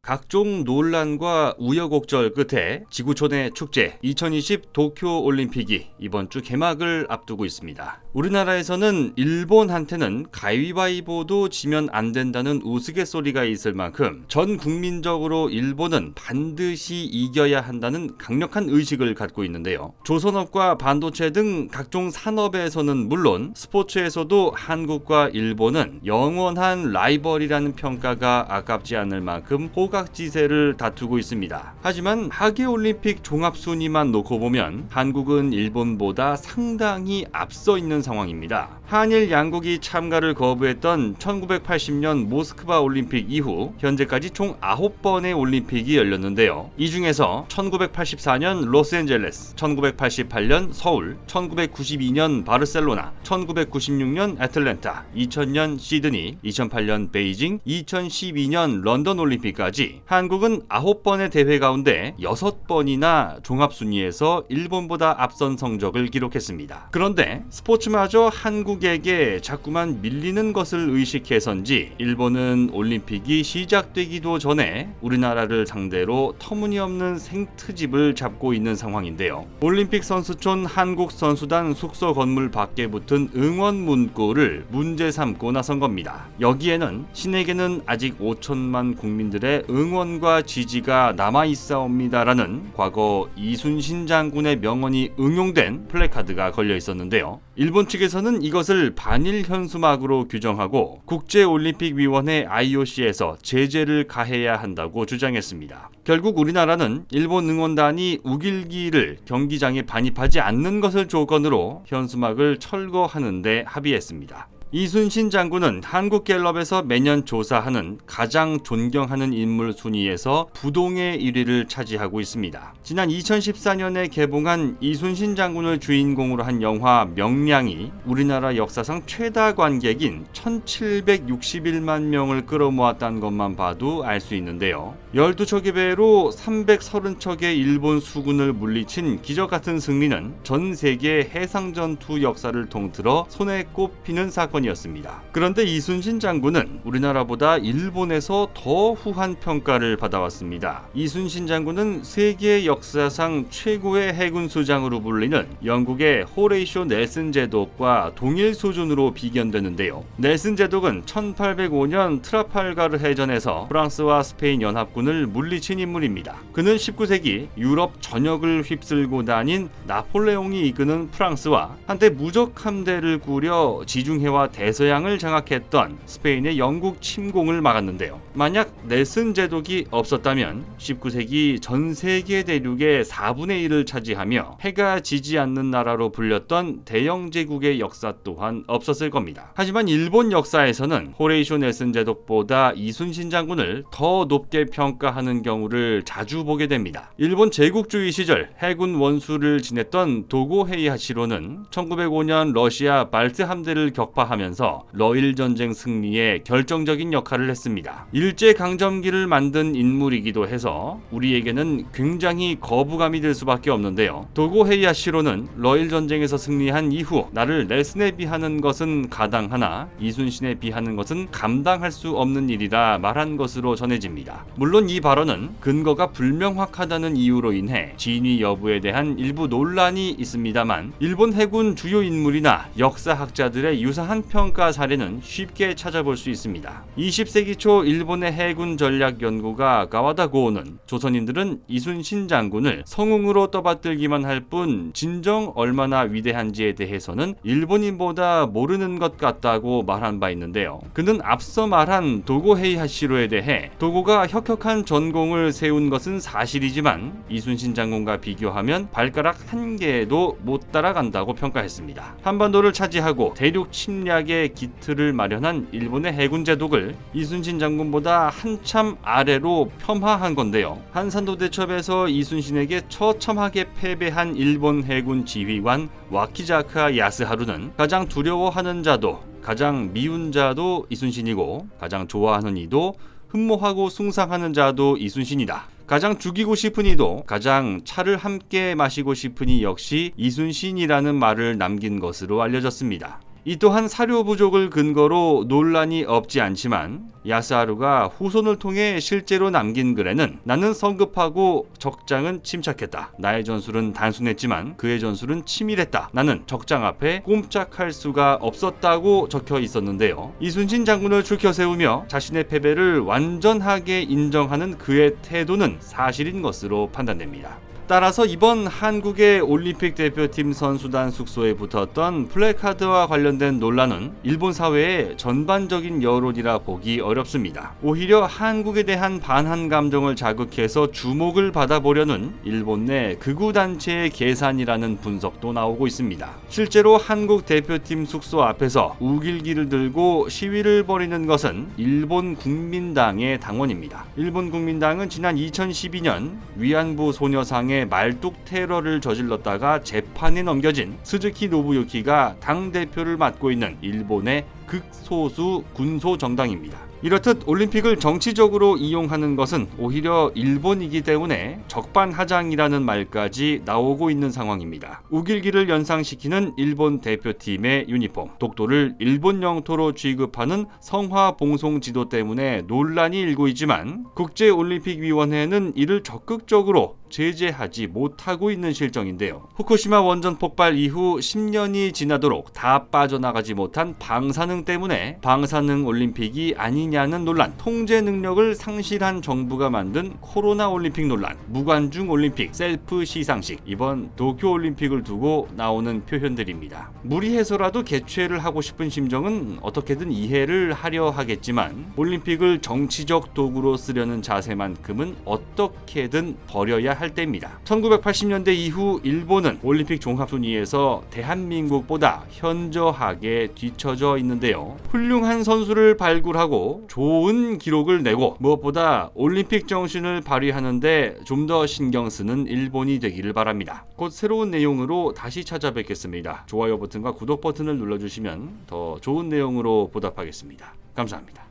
각종 논란과 우여곡절 끝에 지구촌의 축제 2020 도쿄 올림픽이 이번 주 개막을 앞두고 있습니다. 우리나라에서는 일본한테는 가위바위보도 지면 안 된다는 우스갯소리가 있을 만큼 전 국민적으로 일본은 반드시 이겨야 한다는 강력한 의식을 갖고 있는데요. 조선업과 반도체 등 각종 산업에서는 물론 스포츠에서도 한국과 일본은 영원한 라이벌이라는 평가가 아깝지 않을 만큼 호각지세를 다투고 있습니다. 하지만 하계올림픽 종합순위만 놓고 보면 한국은 일본보다 상당히 앞서 있는 상황입니다. 한일 양국이 참가를 거부했던 1980년 모스크바 올림픽 이후 현재까지 총 9번의 올림픽이 열렸는데요. 이 중에서 1984년 로스앤젤레스, 1988년 서울, 1992년 바르셀로나, 1996년 애틀랜타, 2000년 시드니, 2008년 베이징, 2012년 런던 올림픽까지 한국은 9번의 대회 가운데 6번이나 종합순위에서 일본보다 앞선 성적을 기록했습니다. 그런데 스포츠마저 한국에게 자꾸만 밀리는 것을 의식해서인지 일본은 올림픽이 시작되기도 전에 우리나라를 상대로 터무니없는 생트집을 잡고 있는 상황인데요. 올림픽 선수촌 한국 선수단 숙소 건물 밖에 붙은 응원 문구를 문제 삼고 나선 겁니다. 여기에는 신에게는 아직 5천만 국민들의 응원과 지지가 남아있사옵니다라는 과거 이순신 장군의 명언이 응용된 플래카드가 걸려 있었는데요. 일본 측에서는 이것을 반일 현수막으로 규정하고 국제올림픽위원회 IOC에서 제재를 가해야 한다고 주장했습니다. 결국 우리나라는 일본 응원단이 우길기를 경기장에 반입하지 않는 것을 조건으로 현수막을 철거하는 데 합의했습니다. 이순신 장군은 한국갤럽에서 매년 조사하는 가장 존경하는 인물 순위에서 부동의 1위를 차지하고 있습니다. 지난 2014년에 개봉한 이순신 장군을 주인공으로 한 영화 명량이 우리나라 역사상 최다 관객인 1761만 명을 끌어모았다는 것만 봐도 알 수 있는데요. 12척의 배로 330척의 일본 수군을 물리친 기적같은 승리는 전 세계 해상전투 역사를 통틀어 손에 꼽히는 사건이었습니다. 그런데 이순신 장군은 우리나라보다 일본에서 더 후한 평가를 받아왔습니다. 이순신 장군은 세계 역사상 최고의 해군 수장으로 불리는 영국의 호레이쇼 넬슨 제독과 동일 수준으로 비견되는데요. 넬슨 제독은 1805년 트라팔가르 해전에서 프랑스와 스페인 연합군을 물리친 인물입니다. 그는 19세기 유럽 전역을 휩쓸고 다닌 나폴레옹이 이끄는 프랑스와 한때 무적 함대를 꾸려 지중해와 대서양을 장악했던 스페인의 영국 침공을 막았는데요. 만약 넬슨 제독이 없었다면 19세기 전 세계 대륙의 4분의 1을 차지하며 해가 지지 않는 나라로 불렸던 대영 제국의 역사 또한 없었을 겁니다. 하지만 일본 역사에서는 호레이쇼 넬슨 제독보다 이순신 장군을 더 높게 평가하는 경우를 자주 보게 됩니다. 일본 제국주의 시절 해군 원수를 지냈던 도고 헤이하시로는 1905년 러시아 발트 함대를 격파하면서 러일 전쟁 승리에 결정적인 역할을 했습니다. 일제강점기를 만든 인물이기도 해서 우리에게는 굉장히 거부감이 들 수밖에 없는데요. 도고 헤이하시로는 러일 전쟁에서 승리한 이후 나를 넬슨에 비하는 것은 가당하나 이순신에 비하는 것은 감당할 수 없는 일이라 말한 것으로 전해집니다. 물론 이 발언은 근거가 불명확하다는 이유로 인해 진위 여부에 대한 일부 논란이 있습니다만 일본 해군 주요 인물이나 역사학자들의 유사한 평가 사례는 쉽게 찾아볼 수 있습니다. 20세기 초 일본의 해군 전략 연구가 가와다 고오는 조선인들은 이순신 장군을 성웅으로 떠받들기만 할 뿐 진정 얼마나 위대한지에 대해서는 일본인보다 모르는 것 같다고 말한 바 있는데요. 그는 앞서 말한 도고 헤이하시로에 대해 도고가 혁혁한 전공을 세운 것은 사실이지만 이순신 장군과 비교하면 발가락 한 개도 못 따라간다고 평가했습니다. 한반도를 차지하고 대륙 침략의 기틀을 마련한 일본의 해군 제독을 이순신 장군보다 한참 아래로 폄하한 건데요. 한산도 대첩에서 이순신에게 처참하게 패배한 일본 해군 지휘관 와키자카 야스하루는 가장 두려워하는 자도 가장 미운 자도 이순신이고 가장 좋아하는 이도 흠모하고 숭상하는 자도 이순신이다. 가장 죽이고 싶은 이도 가장 차를 함께 마시고 싶은 이 역시 이순신이라는 말을 남긴 것으로 알려졌습니다. 이 또한 사료 부족을 근거로 논란이 없지 않지만 야스하루가 후손을 통해 실제로 남긴 글에는 나는 성급하고 적장은 침착했다. 나의 전술은 단순했지만 그의 전술은 치밀했다. 나는 적장 앞에 꼼짝할 수가 없었다고 적혀 있었는데요. 이순신 장군을 추켜 세우며 자신의 패배를 완전하게 인정하는 그의 태도는 사실인 것으로 판단됩니다. 따라서 이번 한국의 올림픽 대표팀 선수단 숙소에 붙었던 플래카드와 관련된 논란은 일본 사회의 전반적인 여론이라 보기 어렵습니다. 오히려 한국에 대한 반한 감정을 자극해서 주목을 받아보려는 일본 내 극우 단체의 계산이라는 분석도 나오고 있습니다. 실제로 한국 대표팀 숙소 앞에서 우길기를 들고 시위를 벌이는 것은 일본 국민당의 당원입니다. 일본 국민당은 지난 2012년 위안부 소녀상의 말뚝 테러를 저질렀다가 재판에 넘겨진 스즈키 노부유키가 당대표를 맡고 있는 일본의 극소수 군소 정당입니다. 이렇듯 올림픽을 정치적으로 이용하는 것은 오히려 일본이기 때문에 적반하장이라는 말까지 나오고 있는 상황입니다. 우길기를 연상시키는 일본 대표팀의 유니폼, 독도를 일본 영토로 취급하는 성화봉송 지도 때문에 논란이 일고 있지만 국제올림픽위원회는 이를 적극적으로 제재하지 못하고 있는 실정인데요. 후쿠시마 원전 폭발 이후 10년이 지나도록 다 빠져나가지 못한 방사능 때문에 방사능 올림픽이 아니냐는 논란, 통제 능력을 상실한 정부가 만든 코로나 올림픽 논란, 무관중 올림픽, 셀프 시상식, 이번 도쿄 올림픽을 두고 나오는 표현들입니다. 무리해서라도 개최를 하고 싶은 심정은 어떻게든 이해를 하려 하겠지만 올림픽을 정치적 도구로 쓰려는 자세만큼은 어떻게든 버려야 할 때입니다. 1980년대 이후 일본은 올림픽 종합순위에서 대한민국보다 현저하게 뒤처져 있는데요. 훌륭한 선수를 발굴하고 좋은 기록을 내고 무엇보다 올림픽 정신을 발휘하는데 좀 더 신경 쓰는 일본이 되기를 바랍니다. 곧 새로운 내용으로 다시 찾아뵙겠습니다. 좋아요 버튼과 구독 버튼을 눌러주시면 더 좋은 내용으로 보답하겠습니다. 감사합니다.